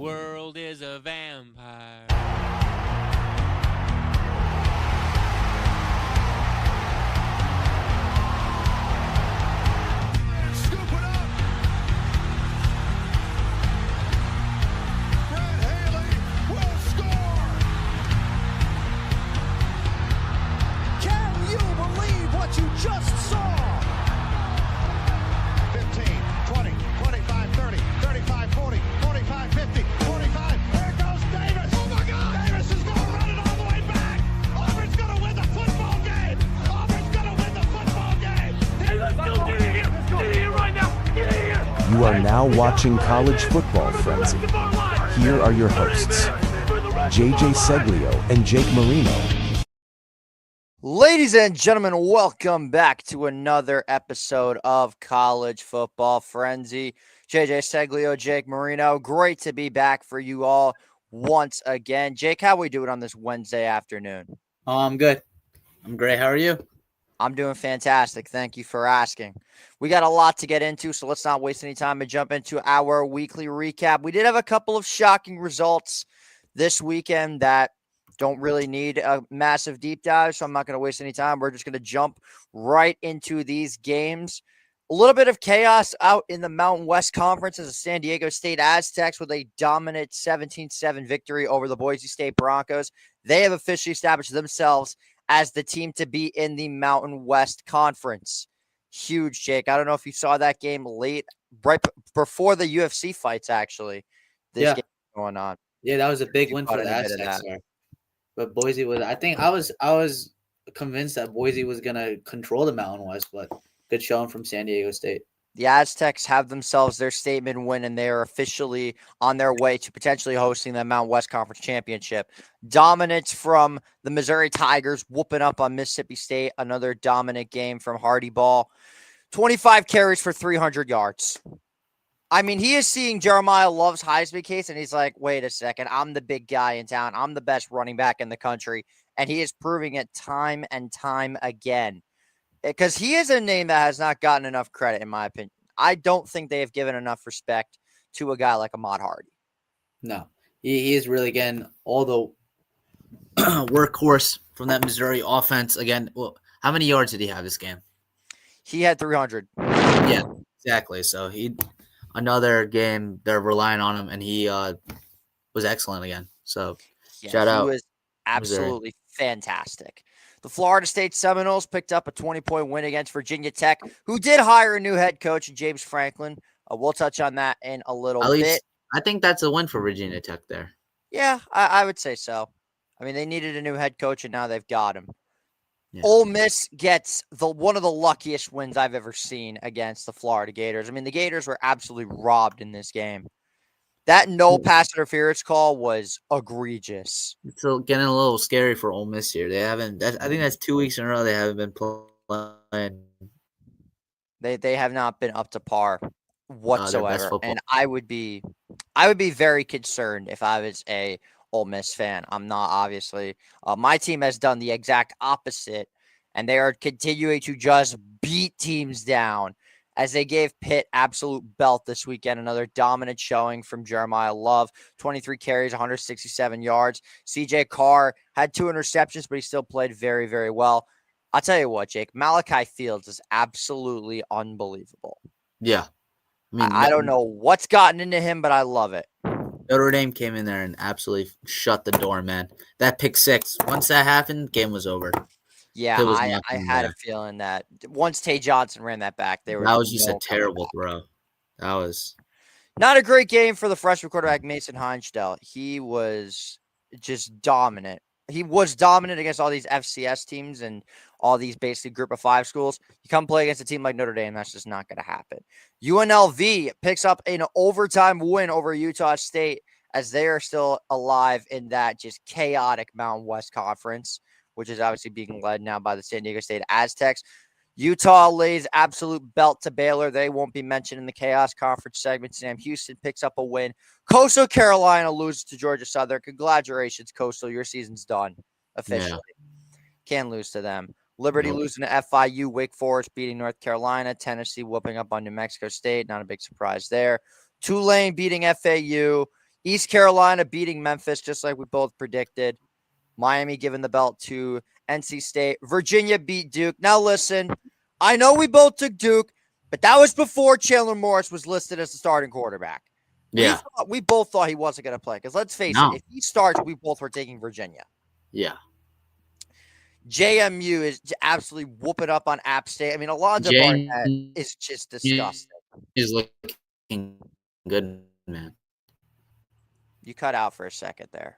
world is a vampire. You just saw 15, 20, 25, 30, 35, 40, 45, 50, 45. There goes Davis. Oh my God! Davis is going to run it all the way back. Auburn's going to win the football game. Auburn's going to win the football game. Hey, let's go! Get in here! Get in here right now! Get in here! You are now watching College Football Frenzy. Here are your hosts, JJ Seglio and Jake Marino. Ladies and gentlemen, welcome back to another episode of College Football Frenzy. JJ Seglio, Jake Marino, great to be back for you all once again. Jake, how are we doing on this Wednesday afternoon? Oh, I'm good. I'm great. How are you? I'm doing fantastic. Thank you for asking. We got a lot to get into, so let's not waste any time and jump into our weekly recap. We did have a couple of shocking results this weekend that don't really need a massive deep dive, so I'm not going to waste any time. We're just going to jump right into these games. A little bit of chaos out in the Mountain West Conference as the San Diego State Aztecs with a dominant 17-7 victory over the Boise State Broncos. They have officially established themselves as the team to be in the Mountain West Conference. Huge, Jake. I don't know if you saw that game late, right before the UFC fights, actually. This game going on. Yeah, that was a big win for the Aztecs. But Boise was, I was convinced that Boise was going to control the Mountain West, but good showing from San Diego State. The Aztecs have themselves their statement win, and they are officially on their way to potentially hosting the Mountain West Conference Championship. Dominance from the Missouri Tigers, whooping up on Mississippi State. Another dominant game from Hardy Ball. 25 carries for 300 yards. I mean, he is seeing Jeremiah Love's Heisman case, and he's like, wait a second, I'm the big guy in town. I'm the best running back in the country. And he is proving it time and time again. Because he is a name that has not gotten enough credit, in my opinion. I don't think they have given enough respect to a guy like Ahmad Hardy. No, he is really getting all the workhorse from that Missouri offense. Again, well, how many yards did he have this game? He had 300. Yeah, exactly. So another game, they're relying on him, and he was excellent again. So shout out. He was absolutely fantastic. The Florida State Seminoles picked up a 20-point win against Virginia Tech, who did hire a new head coach, James Franklin. We'll touch on that in a little bit. I think that's a win for Virginia Tech there. Yeah, I would say so. I mean, they needed a new head coach, and now they've got him. Yeah. Ole Miss gets one of the luckiest wins I've ever seen against the Florida Gators. I mean, the Gators were absolutely robbed in this game. That no pass interference call was egregious. It's getting a little scary for Ole Miss here. They haven't. I think that's 2 weeks in a row they haven't been playing. They have not been up to par whatsoever, and I would be very concerned if I was a Ole Miss fan. I'm not, obviously. My team has done the exact opposite, and they are continuing to just beat teams down as they gave Pitt absolute belt this weekend. Another dominant showing from Jeremiah Love, 23 carries, 167 yards. CJ Carr had 2 interceptions, but he still played very, very well. I'll tell you what, Jake, Malachi Fields is absolutely unbelievable. Yeah. I don't know what's gotten into him, but I love it. Notre Dame came in there and absolutely shut the door, man. That pick six, once that happened, game was over. Yeah, I had a feeling that once Tay Johnson ran that back, that was just a terrible throw. That was not a great game for the freshman quarterback, Mason Heinstel. He was just dominant. He was dominant against all these FCS teams and all these basically group of 5 schools. You come play against a team like Notre Dame, that's just not going to happen. UNLV picks up an overtime win over Utah State as they are still alive in that just chaotic Mountain West Conference, which is obviously being led now by the San Diego State Aztecs. Utah lays absolute belt to Baylor. They won't be mentioned in the Chaos Conference segment. Sam Houston picks up a win. Coastal Carolina loses to Georgia Southern. Congratulations, Coastal. Your season's done officially. Yeah. Can't lose to them. Liberty losing to FIU. Wake Forest beating North Carolina. Tennessee whooping up on New Mexico State. Not a big surprise there. Tulane beating FAU. East Carolina beating Memphis just like we both predicted. Miami giving the belt to NC State. Virginia beat Duke. Now listen, I know we both took Duke, but that was before Chandler Morris was listed as the starting quarterback. Yeah. We both thought he wasn't going to play because let's face it, if he starts, we both were taking Virginia. Yeah. JMU is absolutely whooping up on App State. I mean, Alonzo Barnett is just disgusting. He's looking good, man. You cut out for a second there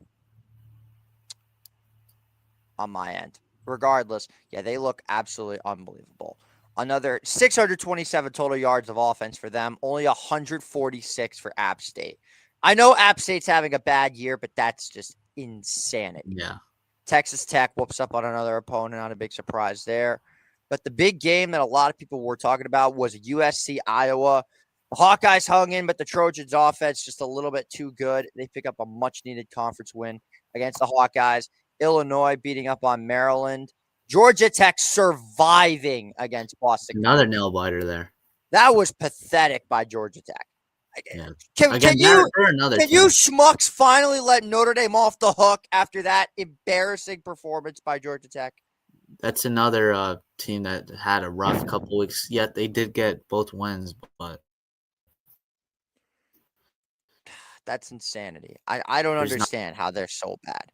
on my end. Regardless, yeah, they look absolutely unbelievable. Another 627 total yards of offense for them, only 146 for App State. I know App State's having a bad year, but that's just insanity. Yeah. Texas Tech whoops up on another opponent, not a big surprise there. But the big game that a lot of people were talking about was USC Iowa. The Hawkeyes hung in, but the Trojans offense just a little bit too good. They pick up a much-needed conference win against the Hawkeyes. Illinois beating up on Maryland. Georgia Tech surviving against Boston. Another nail biter there. That was pathetic by Georgia Tech. Yeah. Can you schmucks finally let Notre Dame off the hook after that embarrassing performance by Georgia Tech? That's another team that had a rough couple weeks, yet they did get both wins, but that's insanity. I don't understand how they're so bad.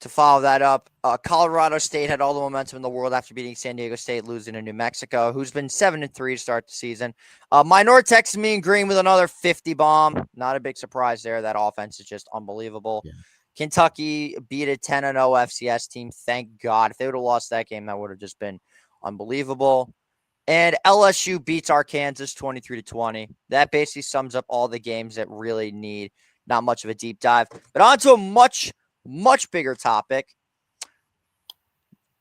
To follow that up, Colorado State had all the momentum in the world after beating San Diego State, losing to New Mexico, who's been 7-3 to start the season. Minor Texas Mean Green with another 50 bomb. Not a big surprise there. That offense is just unbelievable. Yeah. Kentucky beat a 10-0 FCS team. Thank God. If they would have lost that game, that would have just been unbelievable. And LSU beats Arkansas 23-20. That basically sums up all the games that really need not much of a deep dive. But on to a much bigger topic.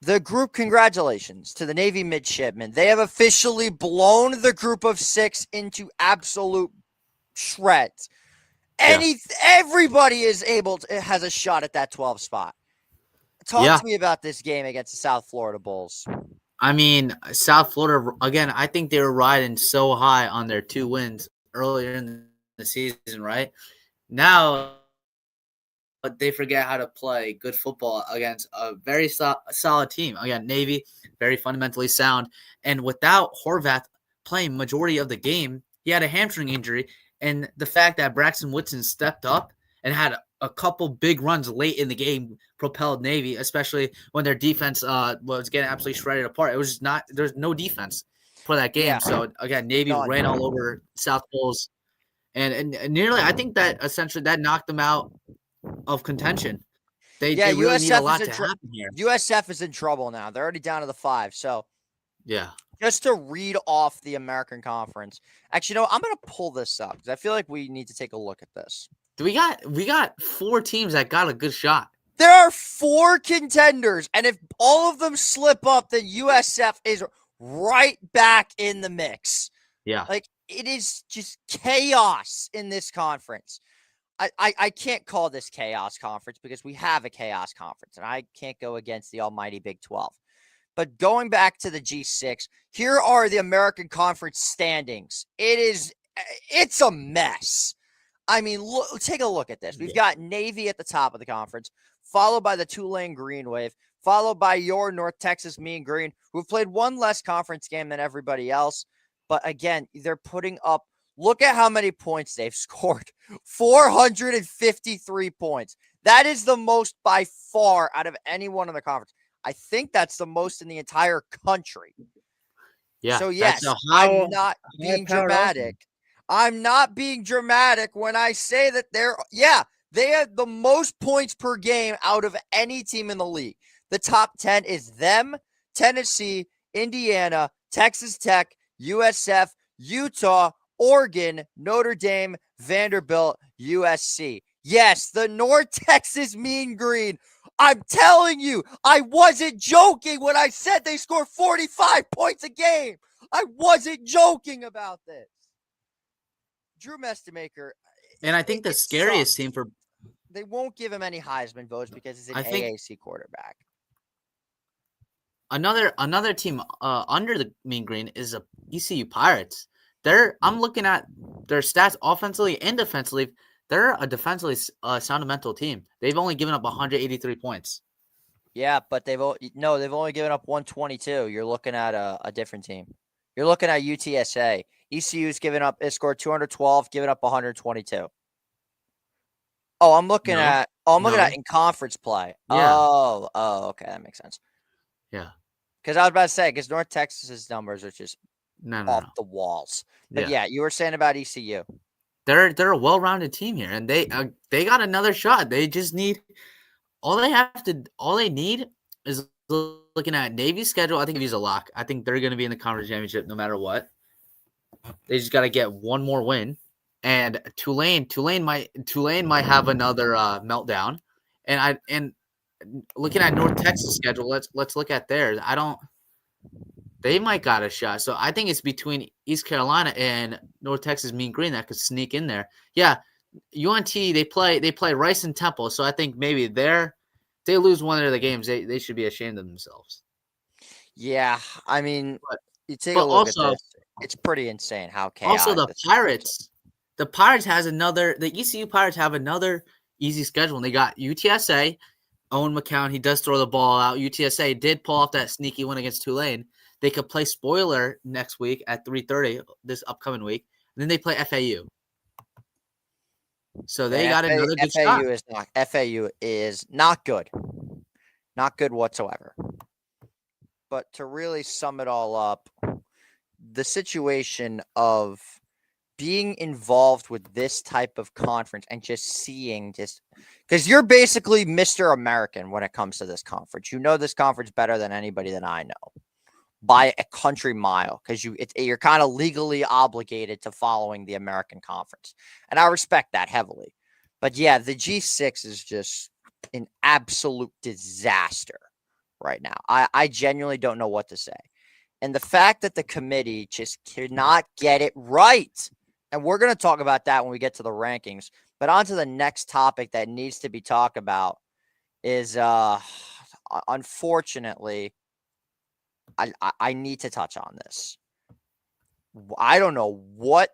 The group, congratulations to the Navy midshipmen. They have officially blown the group of 6 into absolute shreds. Everybody has a shot at that 12 spot. Talk to me about this game against the South Florida Bulls. I mean, South Florida, again, I think they were riding so high on their 2 wins earlier in the season, right? Now, but they forget how to play good football against a very solid team. Again, Navy, very fundamentally sound. And without Horvath playing majority of the game, he had a hamstring injury. And the fact that Braxton Woodson stepped up and had a couple big runs late in the game propelled Navy, especially when their defense was getting absolutely shredded apart. It was just not – there's no defense for that game. Yeah. So, again, Navy ran all over South Bulls. And nearly – I think that essentially that knocked them out of contention. They really need a lot to happen here. USF is in trouble now. They're already down to the 5. So, yeah. Just to read off the American Conference. Actually, I'm going to pull this up because I feel like we need to take a look at this. We got 4 teams that got a good shot. There are 4 contenders, and if all of them slip up, then USF is right back in the mix. Yeah. Like, it is just chaos in this conference. I can't call this chaos conference because we have a chaos conference, and I can't go against the almighty Big 12. But going back to the G6, here are the American Conference standings. It's a mess. I mean, take a look at this. We've got Navy at the top of the conference, followed by the Tulane Green Wave, followed by your North Texas Mean Green, who have played one less conference game than everybody else. But again, they're putting up, look at how many points they've scored. 453 points. That is the most by far out of anyone in the conference. I think that's the most in the entire country. Yeah. So, yes, I'm not being dramatic. I'm not being dramatic when I say that they have the most points per game out of any team in the league. The top 10 is them, Tennessee, Indiana, Texas Tech, USF, Utah, Oregon, Notre Dame, Vanderbilt, USC. Yes, the North Texas Mean Green. I'm telling you, I wasn't joking when I said they score 45 points a game. I wasn't joking about this. Drew Mestemaker. And I think the scariest team for – they won't give him any Heisman votes because he's an AAC quarterback. Another team under the Mean Green is the ECU Pirates. I'm looking at their stats offensively and defensively. they're a defensively fundamental team. They've only given up 183 points. Yeah, but they've only given up 122. You're looking at a different team. You're looking at UTSA. ECU's it scored 212, given up 122. Oh, I'm looking at in conference play. Yeah. Oh, okay, that makes sense. Yeah. Because I was about to say, because North Texas's numbers are just off the walls. But yeah, you were saying about ECU. They're a well-rounded team here, and they got another shot. They just need all they need is looking at Navy's schedule. I think Navy's a lock. I think they're going to be in the conference championship no matter what. They just got to get one more win, and Tulane might have another meltdown. And looking at North Texas schedule, let's look at theirs. They might got a shot. So I think it's between East Carolina and North Texas Mean Green that could sneak in there. Yeah, UNT they play Rice and Temple, so I think maybe they lose one of the games, they should be ashamed of themselves. Yeah, I mean, you take a look at this. It's pretty insane how chaotic. Also, the ECU Pirates have another easy schedule. And they got UTSA, Owen McCown. He does throw the ball out. UTSA did pull off that sneaky win against Tulane. They could play spoiler next week at 3:30 this upcoming week. And then they play FAU. So they got another good shot. FAU is not good. Not good whatsoever. But to really sum it all up, the situation of being involved with this type of conference and just seeing because you're basically Mr. American when it comes to this conference. You know this conference better than anybody that I know by a country mile because you're kind of legally obligated to following the American conference. And I respect that heavily. But yeah, the G6 is just an absolute disaster right now. I genuinely don't know what to say. And the fact that the committee just cannot get it right. And we're going to talk about that when we get to the rankings. But on to the next topic that needs to be talked about is, unfortunately, I need to touch on this. I don't know what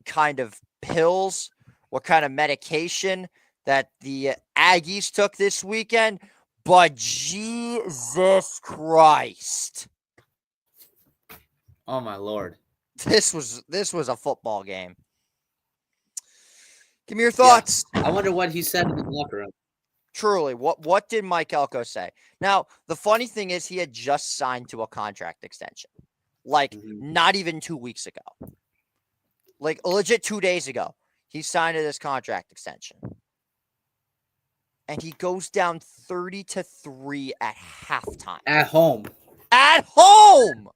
kind of pills, what kind of medication that the Aggies took this weekend, but Jesus Christ. Oh, my Lord. This was a football game. Give me your thoughts. Yeah. I wonder what he said in the locker room. Truly, what did Mike Elko say? Now, the funny thing is he had just signed to a contract extension. Not even 2 weeks ago. Like, legit 2 days ago. He signed to this contract extension. And he goes down 30-3 at halftime. At home. At home!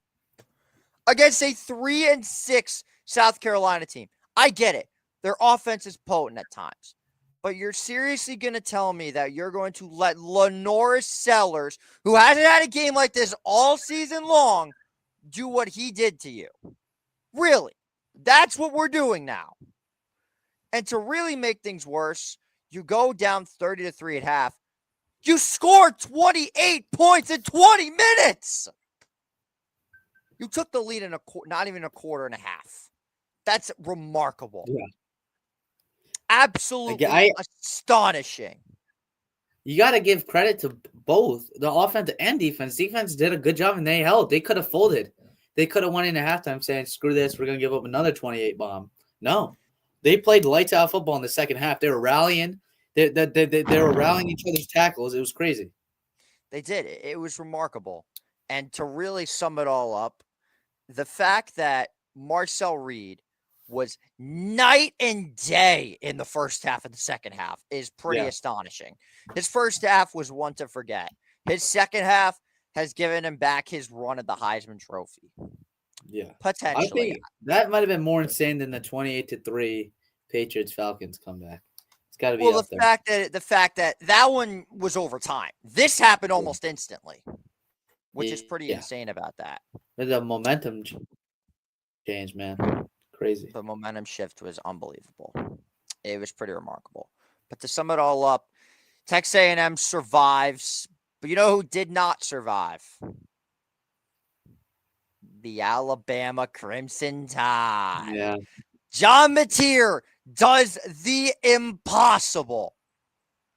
Against a 3-6 South Carolina team. I get it. Their offense is potent at times. But you're seriously going to tell me that you're going to let Lenoris Sellers, who hasn't had a game like this all season long, do what he did to you? Really? That's what we're doing now. And to really make things worse, you go down 30-3 at half. You scored 28 points in 20 minutes. You took the lead in not even a quarter and a half. That's remarkable. Yeah. Absolutely astonishing. You got to give credit to both the offense and defense. Defense did a good job, and they held. They could have folded. They could have went into halftime saying, screw this, we're going to give up another 28 bomb. No. They played lights out football in the second half. They were rallying. They were rallying each other's tackles. It was crazy. They did. It was remarkable. And to really sum it all up, the fact that Marcel Reed was night and day in the first half and the second half is pretty astonishing. His first half was one to forget. His second half has given him back his run at the Heisman Trophy. Yeah. Potentially. I think that might have been more insane than the 28-3 Patriots-Falcons comeback. It's got to be up there. The fact that one was overtime. This happened almost instantly, which is pretty insane about that. The momentum change, man. Crazy. The momentum shift was unbelievable. It was pretty remarkable. But to sum it all up, Texas A&M survives. But you know who did not survive? The Alabama Crimson Tide. Yeah. John Mateer does the impossible.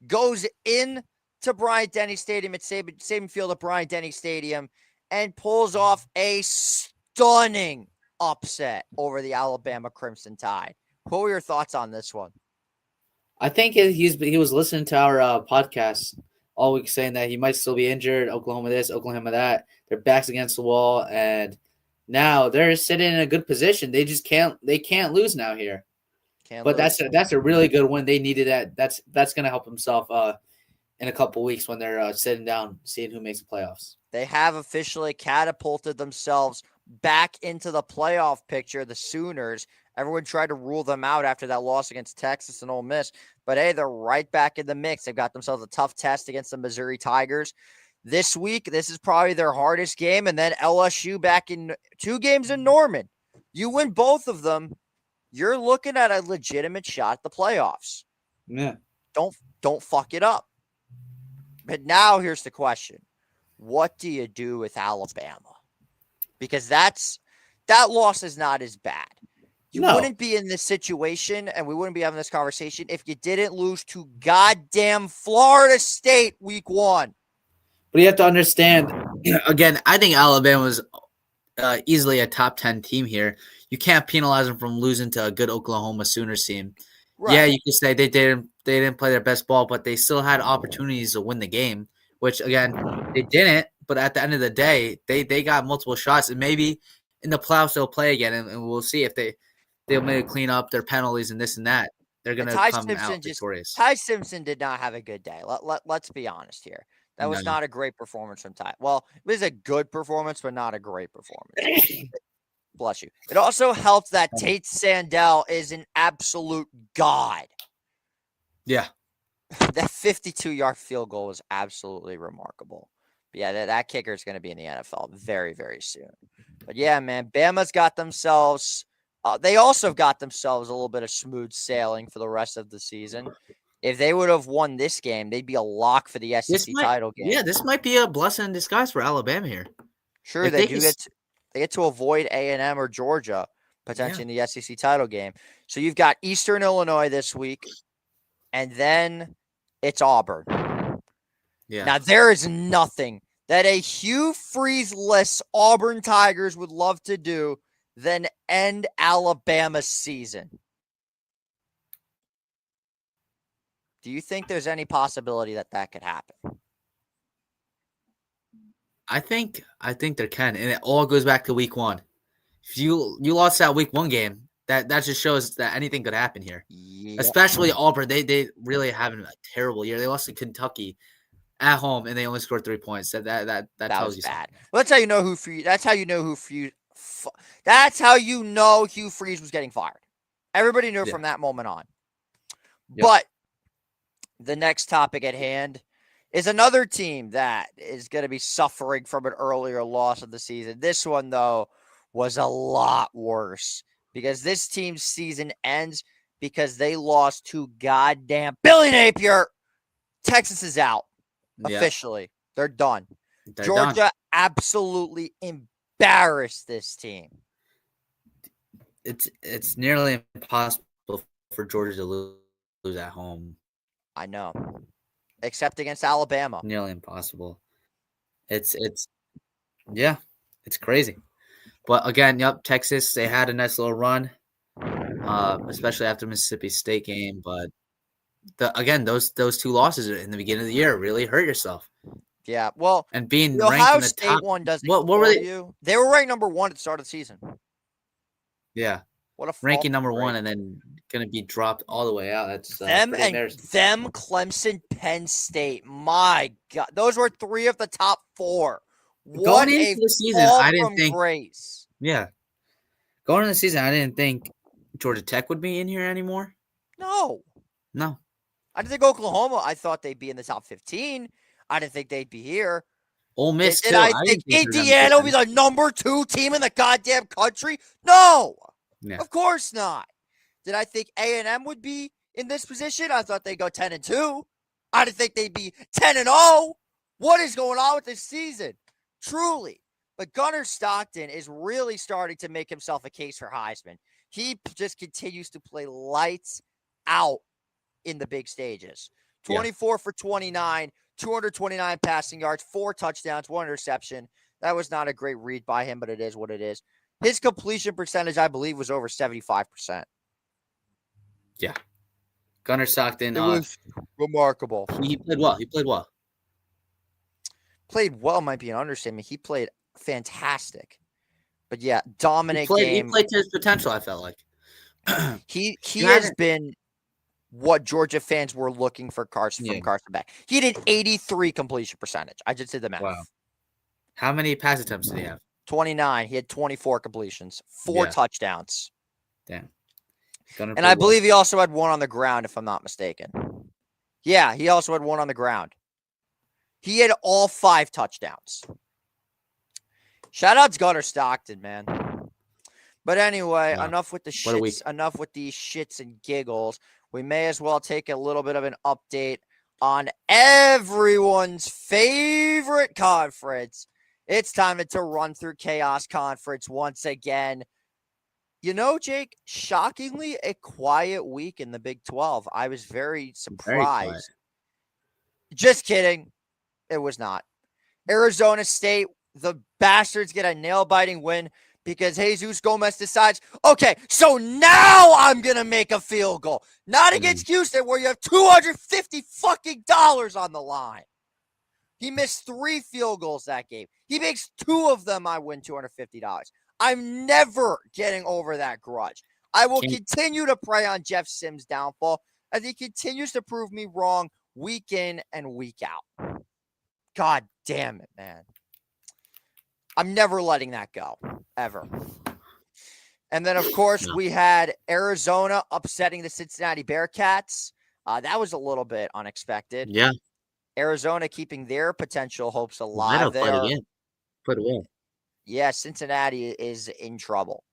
Goes in to Bryant-Denny Stadium at Saban Field at Bryant-Denny Stadium and pulls off a stunning upset over the Alabama Crimson Tide. What were your thoughts on this one? I think he was listening to our podcast all week saying that he might still be injured. Oklahoma this, Oklahoma that. Their backs against the wall, and now they're sitting in a good position. They just can't lose now here. But that's a really good win. They needed that. That's going to help himself in a couple weeks when they're sitting down, seeing who makes the playoffs. They have officially catapulted themselves back into the playoff picture, the Sooners. Everyone tried to rule them out after that loss against Texas and Ole Miss. But, hey, they're right back in the mix. They've got themselves a tough test against the Missouri Tigers. This week, this is probably their hardest game. And then LSU back in 2 games in Norman. You win both of them, you're looking at a legitimate shot at the playoffs. Yeah. Don't fuck it up. But now here's the question. What do you do with Alabama? Because that loss is not as bad. You wouldn't be in this situation, and we wouldn't be having this conversation if you didn't lose to goddamn Florida State week 1. But you have to understand, Again, I think Alabama was easily a top 10 team here. You can't penalize them from losing to a good Oklahoma Sooners team. Right. Yeah, you could say they didn't play their best ball, but they still had opportunities to win the game, which, again, they didn't. But at the end of the day, they got multiple shots, and maybe in the playoffs they'll play again, and we'll see if they'll maybe clean up their penalties and this and that. They're going to come out victorious. Ty Simpson did not have a good day. Let's be honest here. That was not a great performance from Ty. Well, it was a good performance, but not a great performance. Bless you. It also helps that Tate Sandell is an absolute god. Yeah. That 52-yard field goal was absolutely remarkable. But yeah, that kicker is going to be in the NFL very, very soon. But yeah, man, Bama's got themselves they also got themselves a little bit of smooth sailing for the rest of the season. If they would have won this game, they'd be a lock for the SEC title game. Yeah, this might be a blessing in disguise for Alabama here. Sure, they get to avoid A&M or Georgia potentially in the SEC title game. So you've got Eastern Illinois this week, and then it's Auburn. Yeah. Now, there is nothing that a Hugh Freeze-less Auburn Tigers would love to do than end Alabama's season. Do you think there's any possibility that could happen? I think there can, and it all goes back to week 1. If you lost that week 1 game, that just shows that anything could happen here. Yeah. Especially Auburn, they really having a terrible year. They lost to Kentucky at home, and they only scored 3 points. That tells you bad. something. Well, that's how you know who Freeze. That's how you know Hugh Freeze was getting fired. Everybody knew from that moment on. Yep. But the next topic at hand is another team that is going to be suffering from an earlier loss of the season. This one, though, was a lot worse because this team's season ends because they lost to goddamn Billy Napier. Texas is out officially. They're done. Georgia absolutely embarrassed this team. It's nearly impossible for Georgia to lose at home. I know. Except against Alabama. Nearly impossible. It's crazy. But again, Texas, they had a nice little run, especially after Mississippi State game. But those 2 losses in the beginning of the year really hurt yourself. Yeah, well, and being the ranked Ohio in the State top, one doesn't. What were they? They were ranked number 1 at the start of the season. Yeah. What a ranking number 1 and then going to be dropped all the way out. That's them Clemson, Penn State. My God, those were 3 of the top 4. Going into the season, I didn't think. Grace. Yeah, going into the season, I didn't think Georgia Tech would be in here anymore. No. I didn't think Oklahoma. I thought they'd be in the top 15. I didn't think they'd be here. Ole Miss. Did I think Indiana would be the number 2 team in the goddamn country? No. Yeah. Of course not. Did I think A&M would be in this position? I thought they'd go 10-2. I didn't think they'd be 10-0. What is going on with this season? Truly. But Gunnar Stockton is really starting to make himself a case for Heisman. He just continues to play lights out in the big stages. 24 for 29, 229 passing yards, 4 touchdowns, 1 interception. That was not a great read by him, but it is what it is. His completion percentage, I believe, was over 75%. Yeah. Gunnar Stockton. It was remarkable. He played well. Played well might be an understatement. He played fantastic. But yeah, dominant He game. played to his potential, I felt like. He has been what Georgia fans were looking for from Carson Beck. He did 83 completion percentage. I just did the math. Wow. How many pass attempts did he have? 29. He had 24 completions, 4 touchdowns. Damn. And I believe he also had 1 on the ground, if I'm not mistaken. Yeah, he also had 1 on the ground. He had all 5 touchdowns. Shout out to Gunnar Stockton, man. But anyway, enough with the shits, enough with these shits and giggles. We may as well take a little bit of an update on everyone's favorite conference. It's time to run through Chaos Conference once again. You know, Jake, shockingly, a quiet week in the Big 12. I was very surprised. Just kidding. It was not. Arizona State, the bastards get a nail-biting win because Jesus Gomez decides, okay, so now I'm going to make a field goal. Not against Houston where you have $250 fucking dollars on the line. He missed 3 field goals that game. He makes 2 of them, I win $250. I'm never getting over that grudge. I will continue to prey on Jeff Sims' downfall as he continues to prove me wrong week in and week out. God damn it, man. I'm never letting that go, ever. And then, of course, we had Arizona upsetting the Cincinnati Bearcats. That was a little bit unexpected. Yeah. Arizona keeping their potential hopes alive. Put away. Yeah, Cincinnati is in trouble.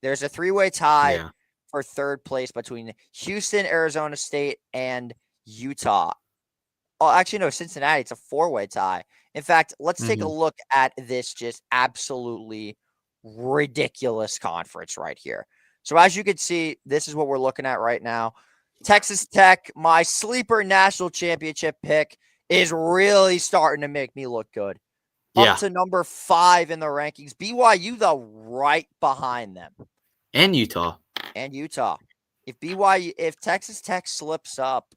There's a 3-way tie for 3rd place between Houston, Arizona State, and Utah. Oh, actually, no, Cincinnati. It's a 4-way tie. In fact, let's take a look at this just absolutely ridiculous conference right here. So as you can see, this is what we're looking at right now. Texas Tech, my sleeper national championship pick, is really starting to make me look good. Up to number 5 in the rankings. BYU, though, right behind them. And Utah. If Texas Tech slips up,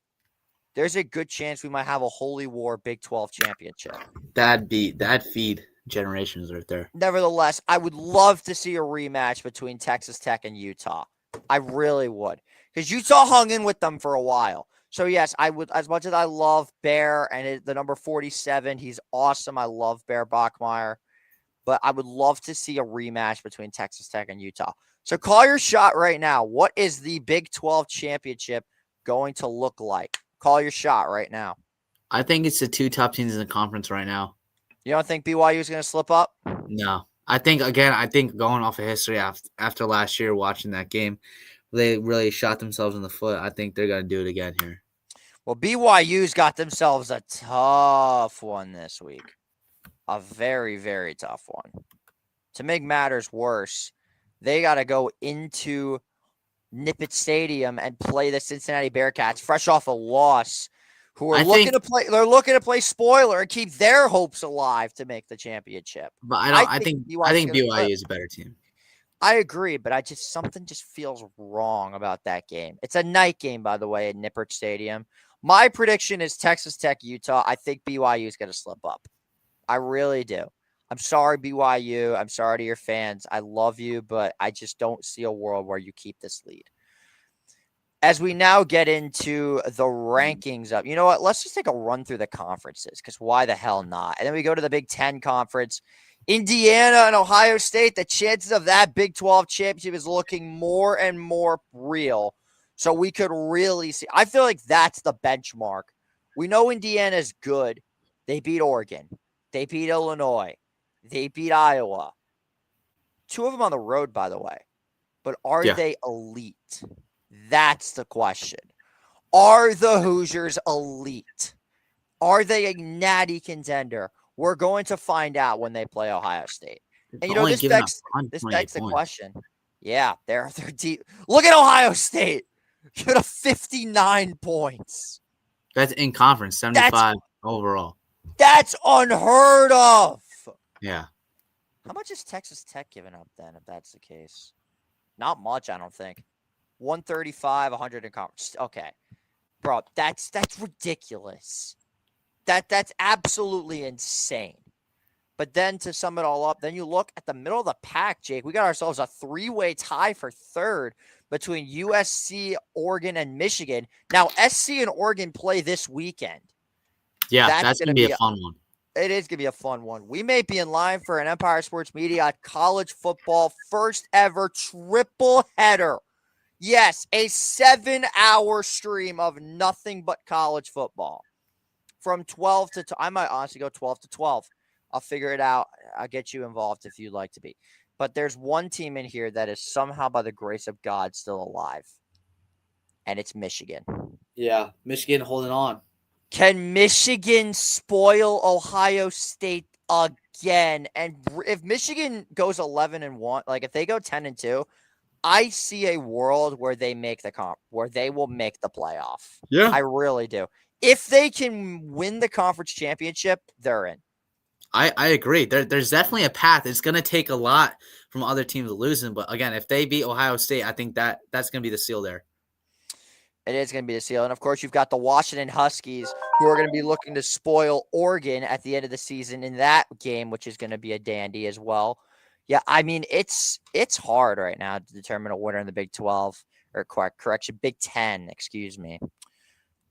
there's a good chance we might have a Holy War Big 12 championship. That'd feed generations right there. Nevertheless, I would love to see a rematch between Texas Tech and Utah. I really would. Because Utah hung in with them for a while. So, yes, I would, as much as I love Bear and the number 47, he's awesome. I love Bear Bachmeier. But I would love to see a rematch between Texas Tech and Utah. So, call your shot right now. What is the Big 12 championship going to look like? Call your shot right now. I think it's the 2 top teams in the conference right now. You don't think BYU is going to slip up? No. I think going off of history after last year, watching that game, they really shot themselves in the foot. I think they're going to do it again here. Well, BYU's got themselves a tough one this week. A very, very tough one. To make matters worse, they got to go into Nippert Stadium and play the Cincinnati Bearcats, fresh off a loss, who are looking to play spoiler and keep their hopes alive to make the championship. But I think BYU is a better team. I agree, but something just feels wrong about that game. It's a night game, by the way, at Nippert Stadium. My prediction is Texas Tech, Utah. I think BYU is going to slip up. I really do. I'm sorry, BYU. I'm sorry to your fans. I love you, but I just don't see a world where you keep this lead. As we now get into the rankings up, you know what? Let's just take a run through the conferences because why the hell not? And then we go to the Big 10 conference. Indiana and Ohio State, the chances of that Big 12 championship is looking more and more real. So we could really see. I feel like that's the benchmark. We know Indiana is good. They beat Oregon. They beat Illinois. They beat Iowa. 2 of them on the road, by the way. But are they elite? That's the question. Are the Hoosiers elite? Are they a natty contender? We're going to find out when they play Ohio State. And, this begs the question. Yeah, they're deep. Look at Ohio State. Get a 59 points. That's in conference, 75 overall. That's unheard of. Yeah. How much is Texas Tech giving up then, if that's the case? Not much, I don't think. 135, 100 in conference. Okay. Bro, that's ridiculous. That's absolutely insane. But then to sum it all up, then you look at the middle of the pack, Jake. We got ourselves a three-way tie for third between USC, Oregon, and Michigan. Now, SC and Oregon play this weekend. Yeah, that's going to be a fun one. It is going to be a fun one. We may be in line for an Empire Sports Media college football first ever triple header. Yes, a 7-hour stream of nothing but college football. From 12 to I might honestly go 12 to 12. I'll figure it out. I'll get you involved if you'd like to be. But there's one team in here that is somehow, by the grace of God, still alive. And it's Michigan. Yeah, Michigan holding on. Can Michigan spoil Ohio State again? And if Michigan goes 11-1, like if they go 10-2, I see a world where they make where they will make the playoff. Yeah. I really do. If they can win the conference championship, they're in. I agree. There's definitely a path. It's going to take a lot from other teams losing. But again, if they beat Ohio State, I think that's going to be the seal there. It is going to be the seal. And, of course, you've got the Washington Huskies who are going to be looking to spoil Oregon at the end of the season in that game, which is going to be a dandy as well. Yeah, I mean, it's hard right now to determine a winner in the Big 12 or correction, Big 10, excuse me.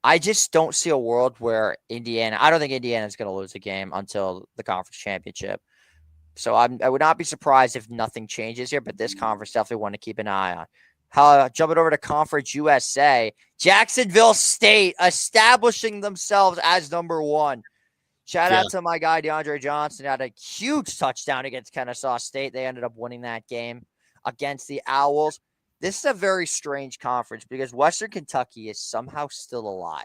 I just don't see a world where I don't think Indiana is going to lose a game until the conference championship. So I would not be surprised if nothing changes here, but this conference definitely want to keep an eye on. Jumping over to Conference USA, Jacksonville State establishing themselves as number one. Shout out to my guy, DeAndre Johnson, had a huge touchdown against Kennesaw State. They ended up winning that game against the Owls. This is a very strange conference because Western Kentucky is somehow still alive,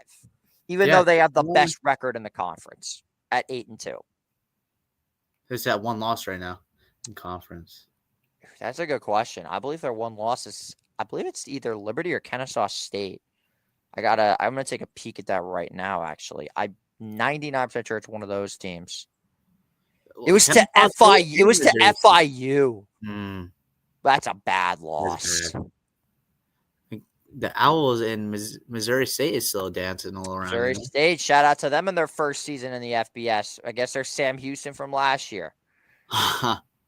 even though they have the best record in the conference at 8-2. Who's at one loss right now in conference? That's a good question. I believe their one loss is, I believe it's either Liberty or Kennesaw State. I'm going to take a peek at that right now, actually. I'm 99% sure it's one of those teams. It was to FIU. It was to FIU. That's a bad loss. The Owls in Missouri State is still dancing all around. Missouri State, shout out to them in their first season in the FBS. I guess they're Sam Houston from last year.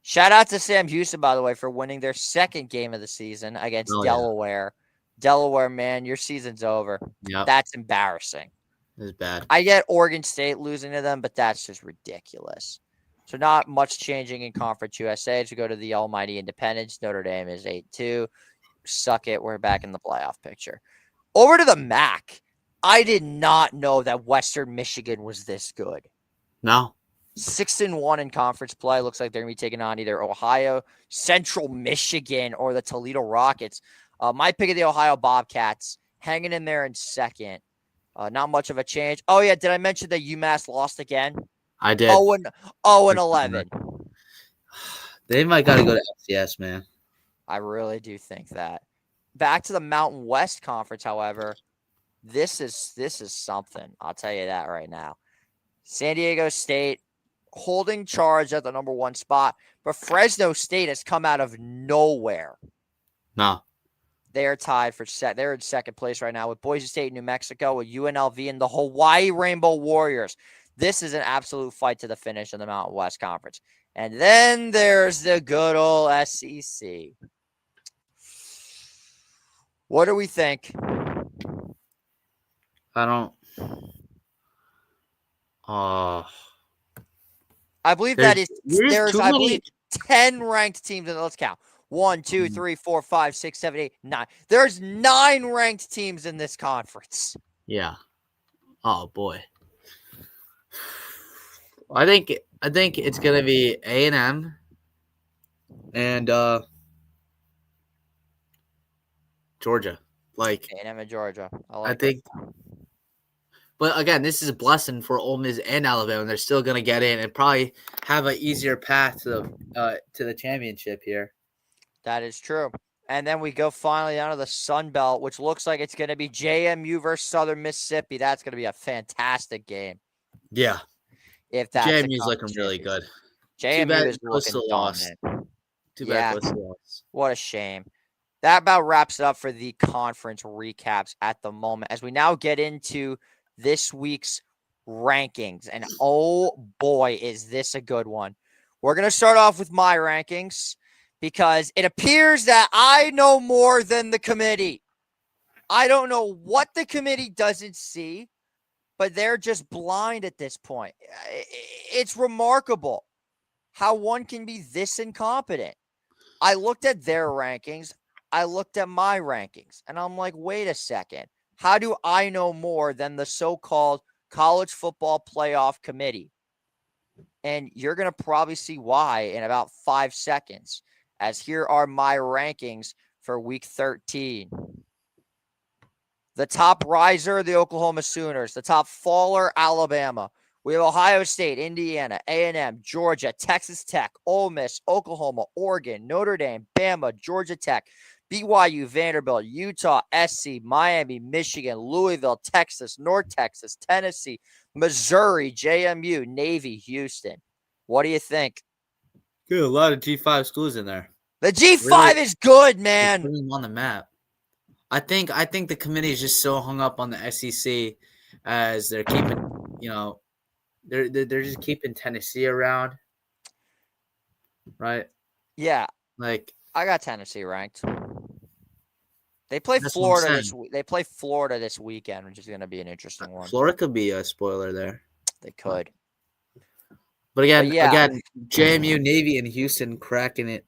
Shout out to Sam Houston, by the way, for winning their second game of the season against Delaware. Yeah. Delaware, man, your season's over. Yep. That's embarrassing. It's bad. I get Oregon State losing to them, but that's just ridiculous. So not much changing in Conference USA. To go to the almighty Independence, Notre Dame is 8-2. Suck it. We're back in the playoff picture. Over to the MAC. I did not know that Western Michigan was this good. No. 6-1 in conference play. Looks like they're going to be taking on either Ohio, Central Michigan, or the Toledo Rockets. My pick of the Ohio Bobcats, hanging in there in second. Not much of a change. Oh, yeah. Did I mention that UMass lost again? I did. 0-11. They might got to go to FCS, man. I really do think that. Back to the Mountain West Conference, however, this is something. I'll tell you that right now. San Diego State holding charge at the number one spot, but Fresno State has come out of nowhere. No. They are tied for they're in second place right now with Boise State, New Mexico, with UNLV and the Hawaii Rainbow Warriors. This is an absolute fight to the finish in the Mountain West Conference. And then there's the good old SEC. What do we think? I don't. I believe there's I believe 10 ranked teams. And let's count. 1, 2, 3, 4, 5, 6, 7, 8, 9. There's 9 ranked teams in this conference. Yeah. Oh boy. I think it's gonna be A&M and Georgia. Like A&M and Georgia. I think. But again, this is a blessing for Ole Miss and Alabama. They're still gonna get in and probably have an easier path to the championship here. That is true. And then we go finally down to the Sun Belt, which looks like it's going to be JMU versus Southern Mississippi. That's going to be a fantastic game. Yeah. If that's JMU's looking really good. JMU bad is looking Coastal lost. dominant. Too Yeah. bad Coastal lost. What a shame. That about wraps it up for the conference recaps at the moment as we now get into this week's rankings. And oh boy, is this a good one. We're going to start off with my rankings because it appears that I know more than the committee. I don't know what the committee doesn't see, but they're just blind at this point. It's remarkable how one can be this incompetent. I looked at their rankings. I looked at my rankings, and I'm like, wait a second. How do I know more than the so-called college football playoff committee? And you're going to probably see why in about 5 seconds, as here are my rankings for week 13. The top riser, the Oklahoma Sooners. The top faller, Alabama. We have Ohio State, Indiana, A&M, Georgia, Texas Tech, Ole Miss, Oklahoma, Oregon, Notre Dame, Bama, Georgia Tech, BYU, Vanderbilt, Utah, SC, Miami, Michigan, Louisville, Texas, North Texas, Tennessee, Missouri, JMU, Navy, Houston. What do you think? Good, a lot of G5 schools in there. The G5 is good, man. Putting them on the map. I think the committee is just so hung up on the SEC as they're keeping, they're just keeping Tennessee around, right? Yeah, Like I got Tennessee ranked. They play That's what I'm Florida this saying. week. They play Florida this weekend, which is going to be an interesting one. Florida could be a spoiler there. They could. But again, yeah. JMU, Navy, and Houston cracking it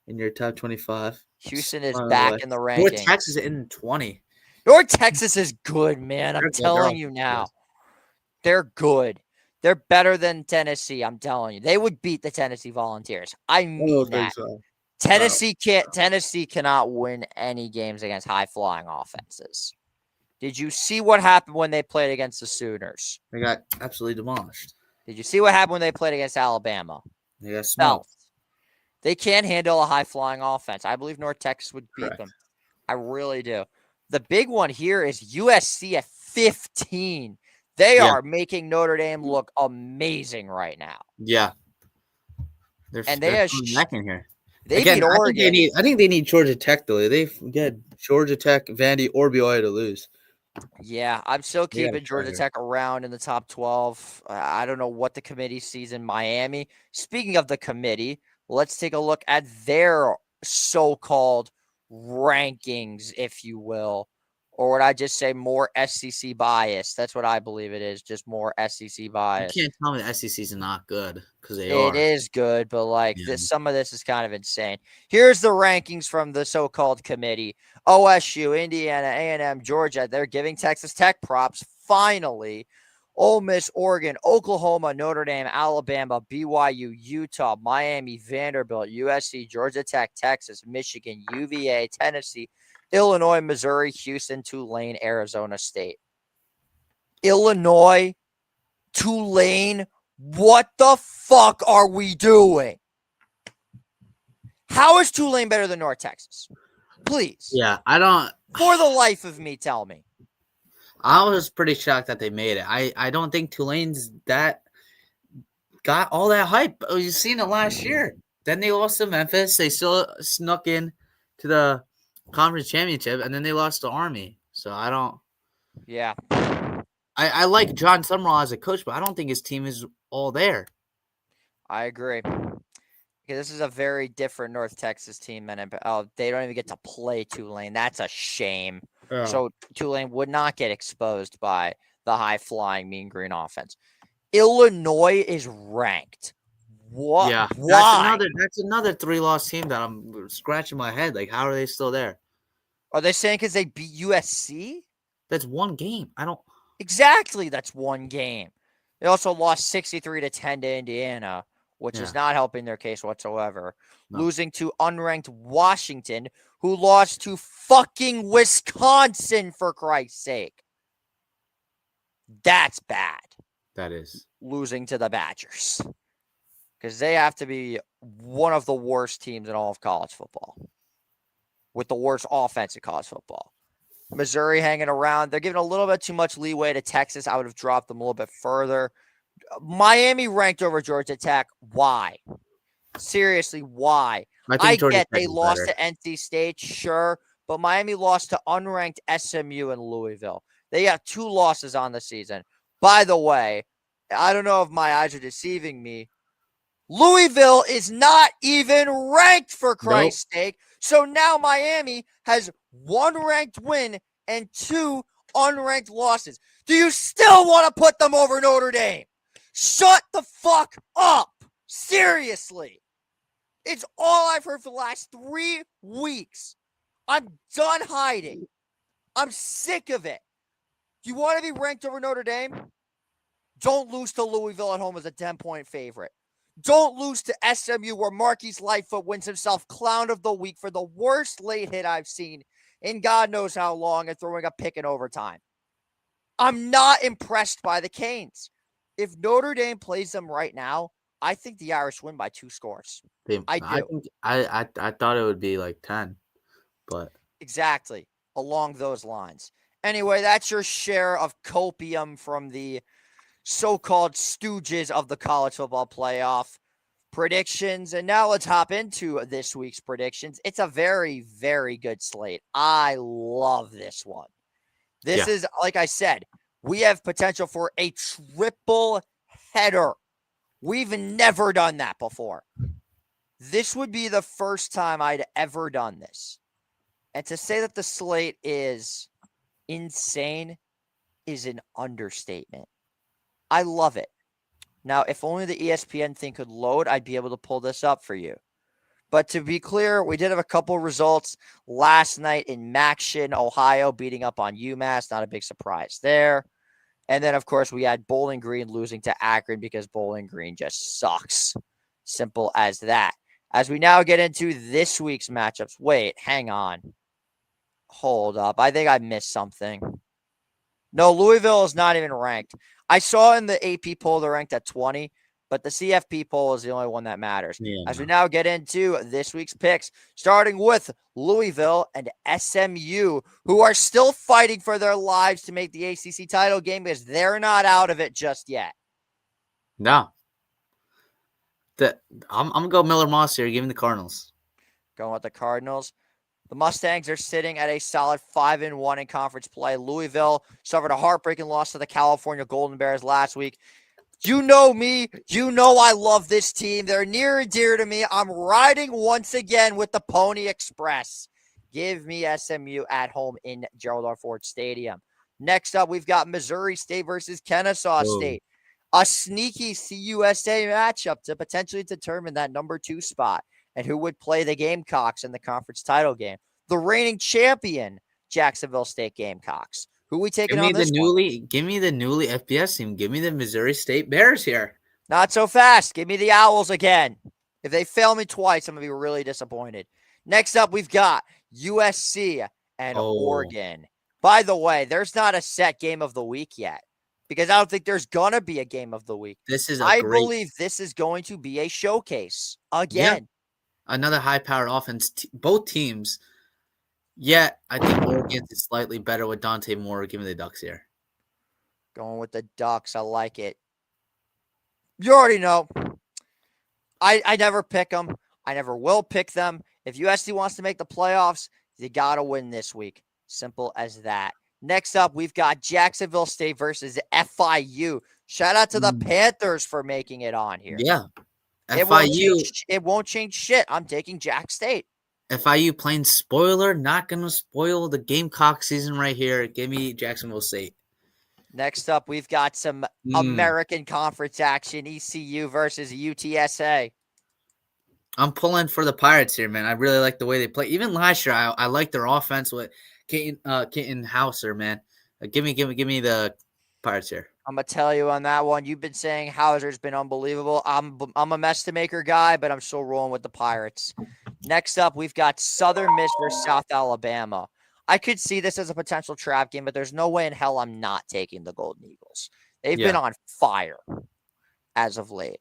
in your top 25. Houston is back in the rankings. North Texas in 20. North Texas is good, man. I'm They're good. telling you now. They're good. They're better than Tennessee. I'm telling you. They would beat the Tennessee Volunteers. I mean that. So. Tennessee cannot win any games against high-flying offenses. Did you see what happened when they played against the Sooners? They got absolutely demolished. Did you see what happened when they played against Alabama? They got smoked. They can't handle a high-flying offense. I believe North Texas would beat them. I really do. The big one here is USC at 15. They are making Notre Dame look amazing right now. Yeah. They're back in here. They beat Oregon. I think they need Georgia Tech, though. They get Georgia Tech, Vandy, or BYU to lose. Yeah, I'm still keeping Georgia Tech around in the top 12. I don't know what the committee sees in Miami. Speaking of the committee, let's take a look at their so-called rankings, if you will. Or would I just say more SEC bias? That's what I believe it is, just more SEC bias. You can't tell me the SEC is not good because they are. It is good, but some of this is kind of insane. Here's the rankings from the so-called committee. OSU, Indiana, A&M, Georgia. They're giving Texas Tech props, finally. Ole Miss, Oregon, Oklahoma, Notre Dame, Alabama, BYU, Utah, Miami, Vanderbilt, USC, Georgia Tech, Texas, Michigan, UVA, Tennessee, Illinois, Missouri, Houston, Tulane, Arizona State. Illinois, Tulane, what the fuck are we doing? How is Tulane better than North Texas? Please. Yeah, I don't. For the life of me, tell me. I was pretty shocked that they made it. I don't think Tulane's got all that hype. You've seen it last year. Then they lost to Memphis. They still snuck in to the conference championship, and then they lost to Army. So I don't. Yeah. I like John Summerall as a coach, but I don't think his team is all there. I agree. Okay, this is a very different North Texas team, and they don't even get to play Tulane. That's a shame. Yeah. So Tulane would not get exposed by the high-flying Mean Green offense. Illinois is ranked. What? Yeah, why? That's another 3-loss team that I'm scratching my head. Like, how are they still there? Are they saying because they beat USC? That's one game. I don't. Exactly, that's one game. They also lost 63-10 to Indiana, which is not helping their case whatsoever. No. Losing to unranked Washington, who lost to fucking Wisconsin, for Christ's sake. That's bad. That is. Losing to the Badgers. Because they have to be one of the worst teams in all of college football. with the worst offense in college football. Missouri hanging around. They're giving a little bit too much leeway to Texas. I would have dropped them a little bit further. Miami ranked over Georgia Tech. Why? Seriously, why? I Georgia get Tech they is lost better. to NC State, sure, but Miami lost to unranked SMU and Louisville. They got 2 losses on the season. By the way, I don't know if my eyes are deceiving me. Louisville is not even ranked, for Christ's sake. So now Miami has 1 ranked win and 2 unranked losses. Do you still want to put them over Notre Dame? Shut the fuck up. Seriously. It's all I've heard for the last 3 weeks. I'm done hiding. I'm sick of it. Do you want to be ranked over Notre Dame? Don't lose to Louisville at home as a 10-point favorite. Don't lose to SMU where Marquise Lightfoot wins himself Clown of the Week for the worst late hit I've seen in God knows how long and throwing a pick in overtime. I'm not impressed by the Canes. If Notre Dame plays them right now, I think the Irish win by 2 scores. I do. think I thought it would be like 10, but Exactly. Along those lines. Anyway, that's your share of copium from the so-called stooges of the college football playoff predictions. And now let's hop into this week's predictions. It's a very, very good slate. I love this one. This is, like I said, we have potential for a triple header. We've never done that before. This would be the first time I'd ever done this. And to say that the slate is insane is an understatement. I love it. Now, if only the ESPN thing could load, I'd be able to pull this up for you. But to be clear, we did have a couple results last night in Maction, Ohio, beating up on UMass. Not a big surprise there. And then, of course, we had Bowling Green losing to Akron because Bowling Green just sucks. Simple as that. As we now get into this week's matchups. Wait, hang on. Hold up. I think I missed something. No, Louisville is not even ranked. I saw in the AP poll they're ranked at 20, but the CFB poll is the only one that matters. As we now get into this week's picks, starting with Louisville and SMU, who are still fighting for their lives to make the ACC title game because they're not out of it just yet. no. I'm going to go Miller Moss here. Give me the Cardinals. Going with the Cardinals. The Mustangs are sitting at a solid 5-1 in conference play. Louisville suffered a heartbreaking loss to the California Golden Bears last week. You know me. You know I love this team. They're near and dear to me. I'm riding once again with the Pony Express. Give me SMU at home in Gerald R. Ford Stadium. Next up, we've got Missouri State versus Kennesaw State. A sneaky CUSA matchup to potentially determine that number 2 spot and who would play the Gamecocks in the conference title game. The reigning champion Jacksonville State Gamecocks. Who we taking on this one? Give me the newly FBS team. Give me the Missouri State Bears here. Not so fast. Give me the Owls again. If they fail me twice, I'm going to be really disappointed. Next up, we've got USC and Oregon. By the way, there's not a set game of the week yet because I don't think there's going to be a game of the week. I believe this is going to be a showcase again. Yeah. Another high-powered offense. Both teams. Yeah, I think Oregon is slightly better with Dante Moore. Give me the Ducks here. Going with the Ducks. I like it. You already know. I never pick them. I never will pick them. If USC wants to make the playoffs, you got to win this week. Simple as that. Next up, we've got Jacksonville State versus FIU. Shout out to the Panthers for making it on here. Yeah. FIU. It won't change shit. I'm taking Jack State. FIU playing spoiler, not going to spoil the Gamecock season right here. Give me Jacksonville State. Next up, we've got some American Conference action, ECU versus UTSA. I'm pulling for the Pirates here, man. I really like the way they play. Even last year, I like their offense with Keaton Hauser, man. Give me the Pirates here. I'm going to tell you on that one. You've been saying Hauser's been unbelievable. I'm a mess-to-maker guy, but I'm still rolling with the Pirates. Next up, we've got Southern Miss versus South Alabama. I could see this as a potential trap game, but there's no way in hell I'm not taking the Golden Eagles. They've been on fire as of late.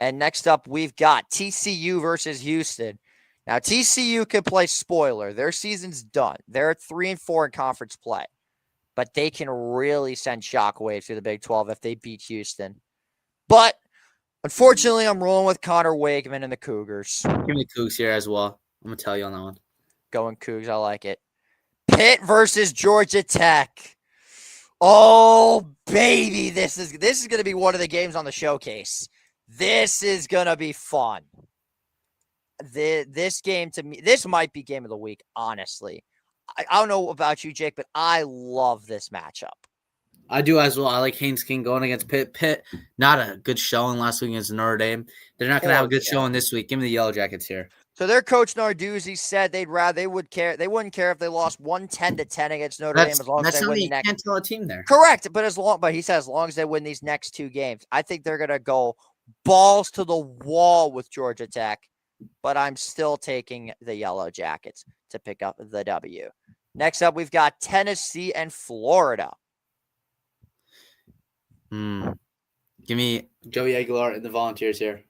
And next up, we've got TCU versus Houston. Now, TCU could play spoiler. Their season's done. They're at 3-4 in conference play. But they can really send shockwaves through the Big 12 if they beat Houston. But, unfortunately, I'm rolling with Connor Wakeman and the Cougars. Give me the Cougs here as well. I'm going to tell you on that one. Going Cougs, I like it. Pitt versus Georgia Tech. Oh, baby. This is going to be one of the games on the showcase. This is going to be fun. This game, to me, this might be game of the week, honestly. I don't know about you, Jake, but I love this matchup. I do as well. I like Haynes King going against Pitt. Pitt, not a good showing last week against Notre Dame. They're not going to have a good showing this week. Give me the Yellow Jackets here. So their coach Narduzzi said they wouldn't care if they lost 110-10 against Notre Dame as long as they win the next. Can't tell a team there. Correct, but he said as long as they win these next 2 games, I think they're going to go balls to the wall with Georgia Tech. But I'm still taking the Yellow Jackets to pick up the W. Next up, we've got Tennessee and Florida. Give me Joey Aguilar and the Volunteers here.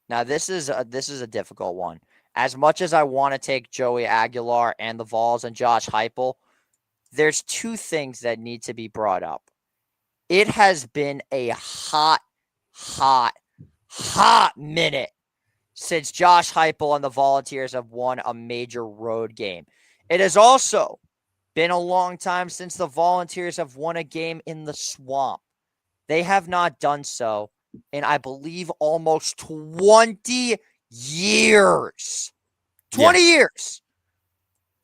Now, this is a difficult one. As much as I want to take Joey Aguilar and the Vols and Josh Heupel, there's 2 things that need to be brought up. It has been a hot minute since Josh Heupel and the Volunteers have won a major road game. It has also been a long time since the Volunteers have won a game in the Swamp. They have not done so in, I believe, almost 20 years. 20 years.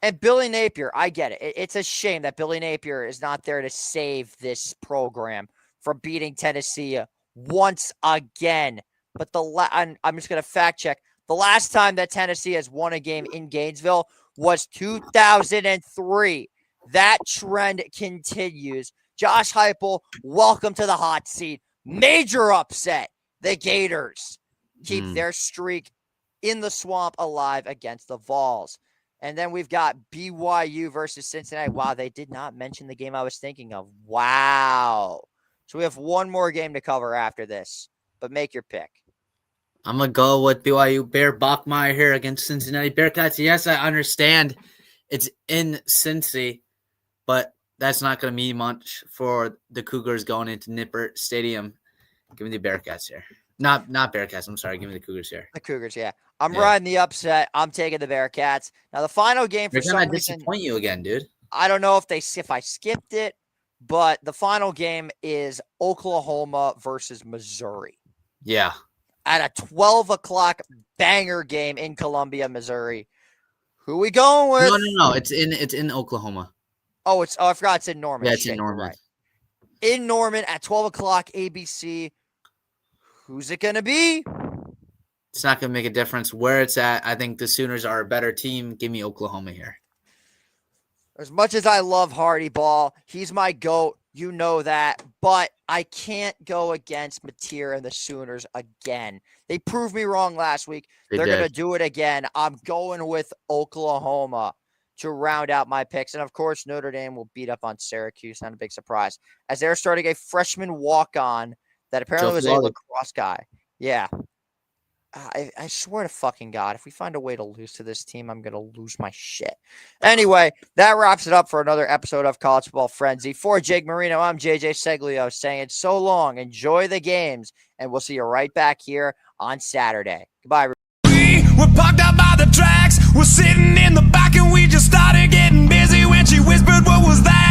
And Billy Napier, I get it. It's a shame that Billy Napier is not there to save this program from beating Tennessee once again. But I'm just going to fact check. The last time that Tennessee has won a game in Gainesville was 2003. That trend continues. Josh Heupel, welcome to the hot seat. Major upset. The Gators keep their streak in the Swamp alive against the Vols. And then we've got BYU versus Cincinnati. Wow, they did not mention the game I was thinking of. Wow. So we have one more game to cover after this. But make your pick. I'm going to go with BYU. Bear Bachmeier here against Cincinnati Bearcats. Yes, I understand it's in Cincy, but that's not going to mean much for the Cougars going into Nippert Stadium. Give me the Bearcats here. Not Bearcats. I'm sorry. Give me the Cougars here. The Cougars, yeah. I'm riding the upset. I'm taking the Bearcats. Now, the final game for some reason. Disappoint you again, dude. I don't know if I skipped it, but the final game is Oklahoma versus Missouri. Yeah. At a 12 o'clock banger game in Columbia, Missouri. Who we going with? No. It's in Oklahoma. I forgot it's in Norman. Yeah, it's in Norman. Right. In Norman at 12 o'clock ABC. Who's it going to be? It's not going to make a difference where it's at. I think the Sooners are a better team. Give me Oklahoma here. As much as I love Hardy Ball, he's my GOAT. You know that. But I can't go against Mateer and the Sooners again. They proved me wrong last week. They're going to do it again. I'm going with Oklahoma to round out my picks. And, of course, Notre Dame will beat up on Syracuse. Not a big surprise. As they're starting a freshman walk-on that apparently was a lacrosse guy. Yeah. I swear to fucking God, if we find a way to lose to this team, I'm going to lose my shit. Anyway, that wraps it up for another episode of College Football Frenzy. For Jake Marino, I'm JJ Seglio saying so long. Enjoy the games, and we'll see you right back here on Saturday. Goodbye, everybody. We're parked out by the tracks. We're sitting in the back and we just started getting busy when she whispered, "What was that?"